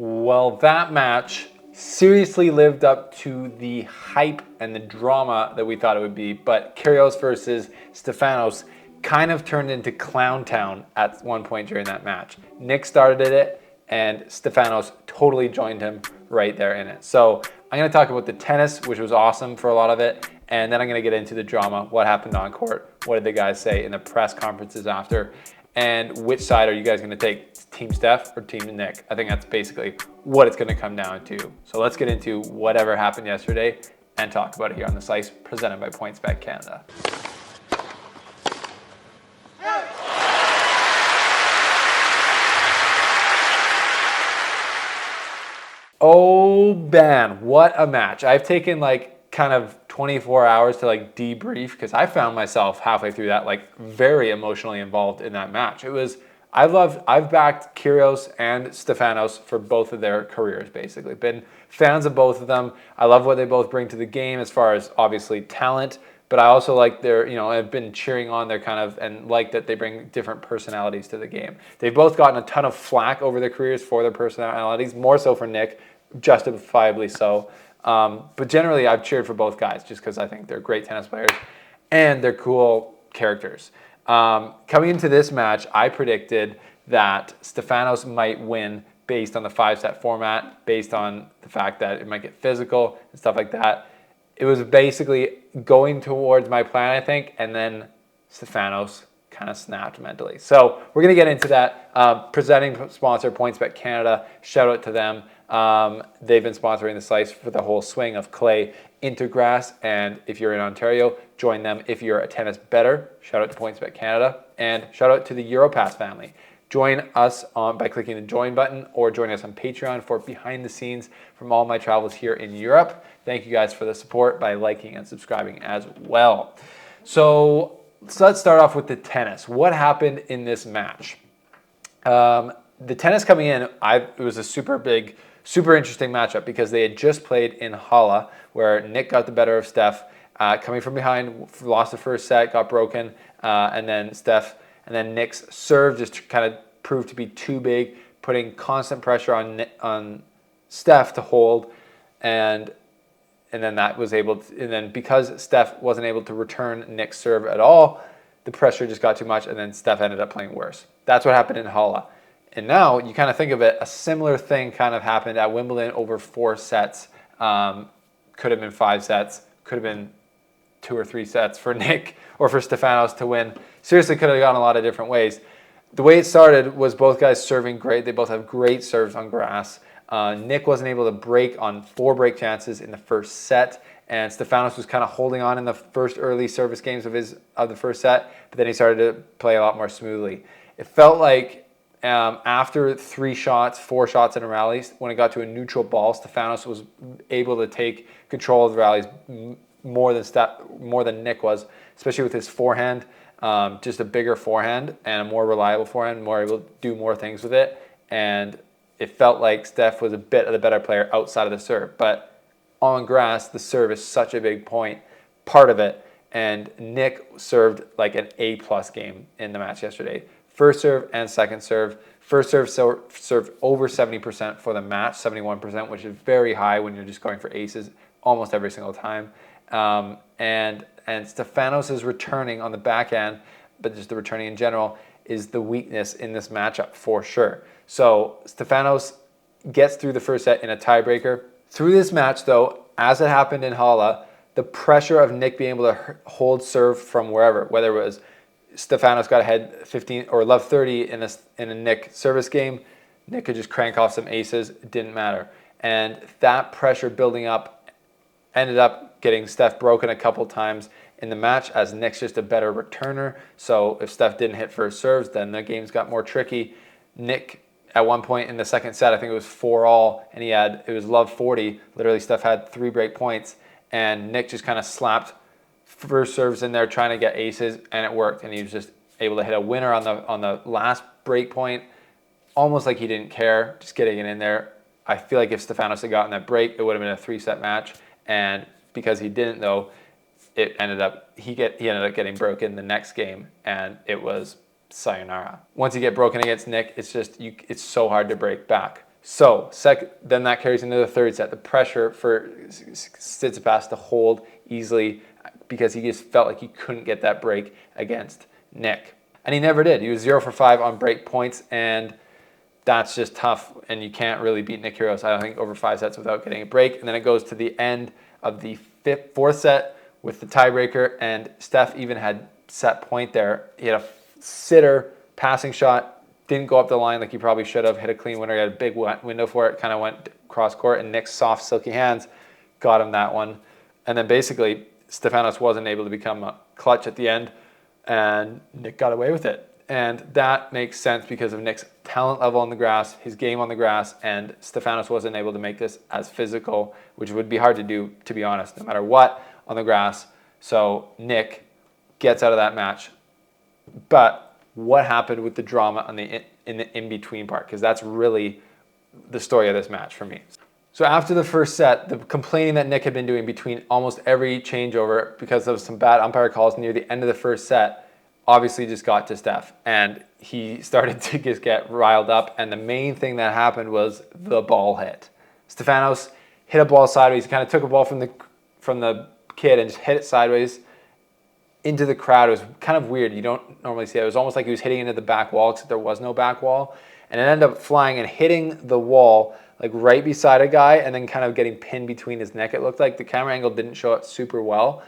Well, that match seriously lived up to the hype and the drama that we thought it would be, but Kyrgios versus Stefanos kind of turned into Clown Town at one point during that match. Nick started it, and Stefanos totally joined him right there in it. So I'm going to talk about the tennis, which was awesome for a lot of it, and then I'm going to get into the drama, what happened on court, what did the guys say in the press conferences after, and which side are you guys going to take, Team Steph or Team Nick? I think that's basically what it's going to come down to. So let's get into whatever happened yesterday and talk about it here on The Slice, presented by PointsBet Canada. Oh, man, what a match. I've taken kind of 24 hours to debrief because I found myself halfway through that very emotionally involved in that match. I've backed Kyrgios and Stefanos for both of their careers, basically. Been fans of both of them. I love what they both bring to the game as far as obviously talent, but I also like I've been cheering on their and like that they bring different personalities to the game. They've both gotten a ton of flack over their careers for their personalities, more so for Nick, justifiably so. But generally, I've cheered for both guys just because I think they're great tennis players and they're cool characters. Coming into this match, I predicted that Stefanos might win based on the 5-set format, based on the fact that it might get physical and stuff like that. It was basically going towards my plan, I think, and then Stefanos kind of snapped mentally. So we're going to get into that. Presenting sponsor, PointsBet Canada, shout out to them. They've been sponsoring the Slice for the whole swing of clay into grass, and if you're in Ontario, join them. If you're a tennis bettor, shout out to PointsBet Canada, and shout out to the Europass family. Join us by clicking the join button, or join us on Patreon for behind the scenes from all my travels here in Europe. Thank you guys for the support by liking and subscribing as well. So let's start off with the tennis. What happened in this match? The tennis coming in, it was a super interesting matchup because they had just played in Halle, where Nick got the better of Steph, coming from behind, lost the first set, got broken, and then Nick's serve just kind of proved to be too big, putting constant pressure on Steph to hold, and then because Steph wasn't able to return Nick's serve at all, the pressure just got too much, and then Steph ended up playing worse. That's what happened in Halle. And now you kind of think of it, a similar thing kind of happened at Wimbledon over 4 sets. Could have been 5 sets, could have been 2 or 3 sets for Nick or for Stefanos to win. Seriously, could have gone a lot of different ways. The way it started was both guys serving great. They both have great serves on grass. Nick wasn't able to break on 4 break chances in the first set, and Stefanos was kind of holding on in the first early service games of the first set, but then he started to play a lot more smoothly. It felt like after 4 shots in a rally, when it got to a neutral ball, Stefanos was able to take control of the rallies more than Nick was, especially with his forehand, just a bigger forehand and a more reliable forehand, more able to do more things with it. And it felt like Steph was a bit of the better player outside of the serve. But on grass, the serve is such a big part of it. And Nick served like an A+ game in the match yesterday. First serve and second serve. First serve served over 70% for the match, 71%, which is very high when you're just going for aces almost every single time. And Stefanos is returning on the backhand, but just the returning in general is the weakness in this matchup for sure. So Stefanos gets through the first set in a tiebreaker. Through this match, though, as it happened in Halle, the pressure of Nick being able to hold serve from wherever, whether it was Stefanos got ahead 15 or love 30 in a Nick service game, Nick could just crank off some aces. It didn't matter. And that pressure building up ended up getting Steph broken a couple times in the match, as Nick's just a better returner. So if Steph didn't hit first serves, then the games got more tricky. Nick, at one point in the second set, I think it was 4-all, and it was love 40. Literally, Steph had 3 break points, and Nick just kind of slapped first serves in there trying to get aces, and it worked. And he was just able to hit a winner on the last break point, almost like he didn't care, just getting it in there. I feel like if Stefanos had gotten that break, it would have been a 3-set match. And because he didn't, though, he ended up getting broken the next game, and it was sayonara. Once you get broken against Nick, it's so hard to break back. So then that carries into the third set. The pressure for Tsitsipas to hold easily because he just felt like he couldn't get that break against Nick. And he never did. He was 0 for 5 on break points, and that's just tough. And you can't really beat Nick Kyrgios, I don't think, over 5 sets without getting a break. And then it goes to the end of the fourth set with the tiebreaker, and Steph even had set point there. He had a sitter passing shot, didn't go up the line like he probably should have, hit a clean winner. He had a big window for it, kind of went cross court, and Nick's soft, silky hands got him that one. And then basically, Stefanos wasn't able to become a clutch at the end, and Nick got away with it. And that makes sense because of Nick's talent level on the grass, his game on the grass, and Stefanos wasn't able to make this as physical, which would be hard to do, to be honest, no matter what, on the grass. So Nick gets out of that match. But what happened with the drama on in the in-between part? Because that's really the story of this match for me. So after the first set, the complaining that Nick had been doing between almost every changeover because of some bad umpire calls near the end of the first set obviously just got to Steph. And he started to just get riled up. And the main thing that happened was the ball hit. Stefanos hit a ball sideways. He kind of took a ball from the kid and just hit it sideways into the crowd. It was kind of weird. You don't normally see it. It was almost like he was hitting into the back wall, except there was no back wall. And it ended up flying and hitting the wall like right beside a guy and then kind of getting pinned between his neck. It looked like the camera angle didn't show it super well.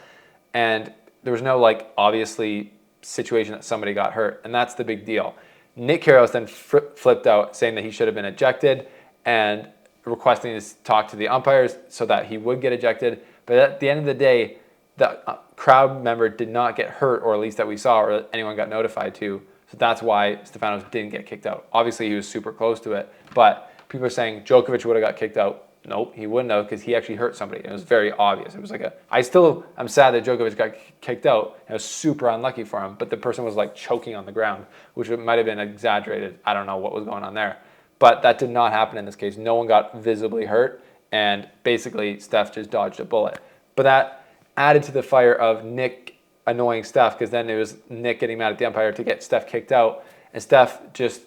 And there was no like obviously situation that somebody got hurt. And that's the big deal. Nick Kyrgios then flipped out saying that he should have been ejected and requesting to talk to the umpires so that he would get ejected. But at the end of the day, the crowd member did not get hurt, or at least that we saw, or anyone got notified to. So that's why Stefanos didn't get kicked out. Obviously, he was super close to it, but people are saying Djokovic would have got kicked out. Nope, he wouldn't have because he actually hurt somebody. It was very obvious. It was like I'm sad that Djokovic got kicked out. It was super unlucky for him, but the person was like choking on the ground, which might have been exaggerated. I don't know what was going on there. But that did not happen in this case. No one got visibly hurt, and basically Steph just dodged a bullet. But that added to the fire of Nick annoying Steph, because then it was Nick getting mad at the umpire to get Steph kicked out, and Steph just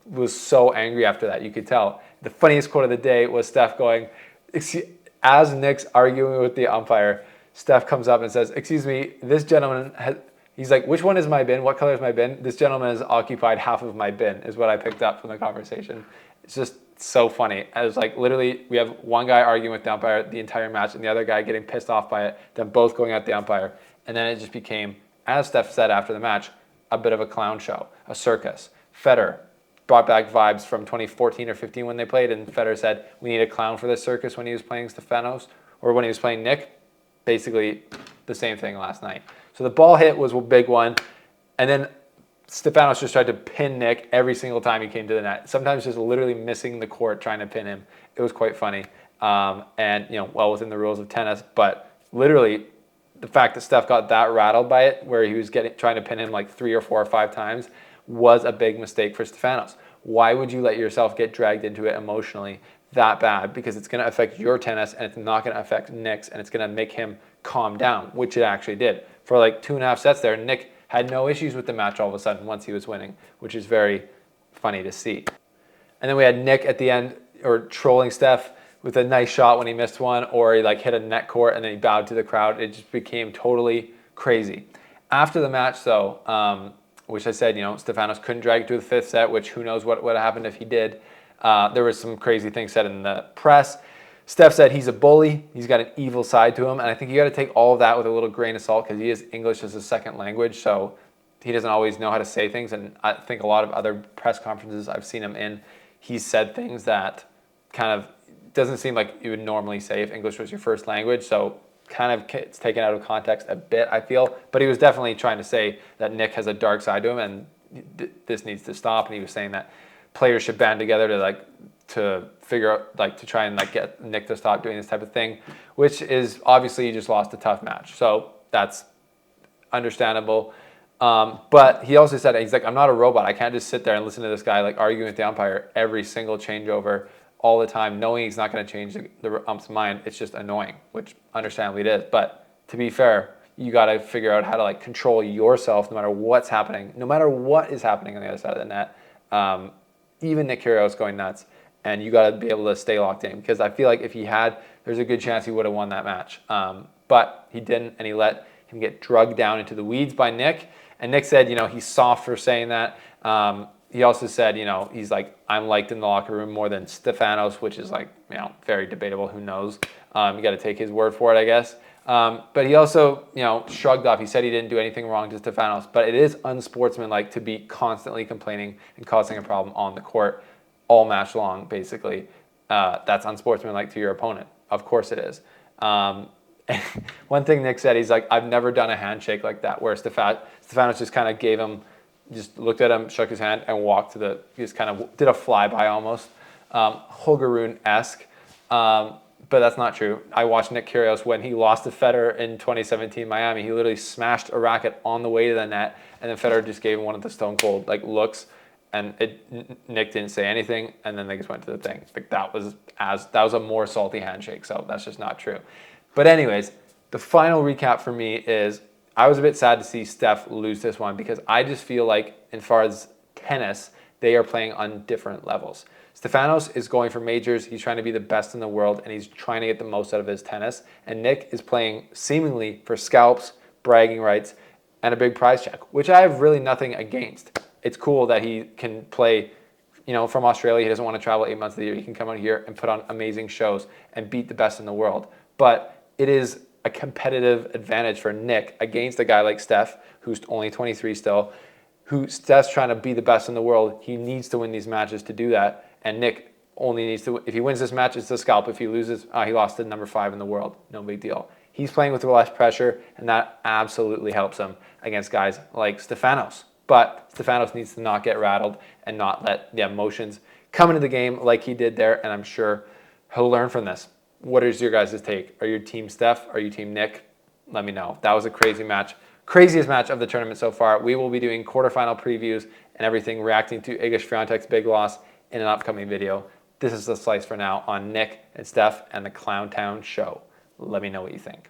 was so angry after that, you could tell. The funniest quote of the day was Steph going, as Nick's arguing with the umpire, Steph comes up and says, "Excuse me, this gentleman has," he's like, "Which one is my bin? What color is my bin? This gentleman has occupied half of my bin," is what I picked up from the conversation. It's just so funny. I was like, literally, we have one guy arguing with the umpire the entire match and the other guy getting pissed off by it, then both going at the umpire. And then it just became, as Steph said after the match, a bit of a clown show, a circus. Federer brought back vibes from 2014 or 15 when they played, and Federer said, we need a clown for this circus when he was playing Stefanos, or when he was playing Nick. Basically the same thing last night. So the ball hit was a big one, and then Stefanos just tried to pin Nick every single time he came to the net. Sometimes just literally missing the court trying to pin him. It was quite funny, and well within the rules of tennis. But literally, the fact that Steph got that rattled by it, where he was trying to pin him like 3 or 4 or 5 times, was a big mistake for Stefanos. Why would you let yourself get dragged into it emotionally that bad? Because it's going to affect your tennis, and it's not going to affect Nick's, and it's going to make him calm down, which it actually did. For like 2.5 sets there, Nick had no issues with the match all of a sudden once he was winning, which is very funny to see. And then we had Nick at the end, or trolling Steph with a nice shot when he missed one, or he like hit a net court and then he bowed to the crowd. It just became totally crazy. After the match though, which I said, Stefanos couldn't drag it to the 5th set, which who knows what would have happened if he did. There was some crazy things said in the press. Steph said he's a bully. He's got an evil side to him. And I think you got to take all of that with a little grain of salt, because he is English as a second language. So he doesn't always know how to say things. And I think a lot of other press conferences I've seen him in, he's said things that kind of doesn't seem like you would normally say if English was your first language. So kind of it's taken out of context a bit, I feel. But he was definitely trying to say that Nick has a dark side to him, and this needs to stop. And he was saying that players should band together to figure out, to try and get Nick to stop doing this type of thing, which is obviously he just lost a tough match. So that's understandable. But he also said, he's like, I'm not a robot. I can't just sit there and listen to this guy arguing with the umpire every single changeover all the time, knowing he's not going to change the ump's mind. It's just annoying, which understandably it is. But to be fair, you got to figure out how to control yourself no matter what's happening, no matter what is happening on the other side of the net. Even Nick Kyrgios going nuts. and you got to be able to stay locked in, because I feel like if he had, there's a good chance he would have won that match. But he didn't, and he let him get drugged down into the weeds by Nick. And Nick said, he's soft for saying that. He also said, he's like, I'm liked in the locker room more than Stefanos, which is like, very debatable. Who knows? You got to take his word for it, I guess. But he also, shrugged off. He said he didn't do anything wrong to Stefanos, but it is unsportsmanlike to be constantly complaining and causing a problem on the court all match long, basically. That's unsportsmanlike to your opponent. Of course it is. One thing Nick said, he's like, I've never done a handshake like that, where Stefanos just kind of gave him, just looked at him, shook his hand, and walked to he just kind of did a flyby almost, Holger Rune-esque. But that's not true. I watched Nick Kyrgios when he lost to Federer in 2017 Miami. He literally smashed a racket on the way to the net, and then Federer just gave him one of the stone cold looks, and Nick didn't say anything, and then they just went to the thing. That was a more salty handshake, so that's just not true. But anyways, the final recap for me is I was a bit sad to see Steph lose this one, because I just feel like, as far as tennis, they are playing on different levels. Stefanos is going for majors. He's trying to be the best in the world, and he's trying to get the most out of his tennis. And Nick is playing seemingly for scalps, bragging rights, and a big prize check, which I have really nothing against. It's cool that he can play, from Australia. He doesn't want to travel 8 months of the year. He can come out here and put on amazing shows and beat the best in the world. But it is a competitive advantage for Nick against a guy like Steph, who's only 23 still, Steph's trying to be the best in the world. He needs to win these matches to do that. And Nick only needs to, if he wins this match, it's the scalp. If he loses, he lost to number 5 in the world. No big deal. He's playing with less pressure, and that absolutely helps him against guys like Stefanos. But Stefanos needs to not get rattled and not let the emotions come into the game like he did there, and I'm sure he'll learn from this. What is your guys' take? Are you team Steph? Are you team Nick? Let me know. That was a crazy match. Craziest match of the tournament so far. We will be doing quarterfinal previews and everything, reacting to Iga Swiatek's big loss in an upcoming video. This is the slice for now on Nick and Steph and the Clown Town show. Let me know what you think.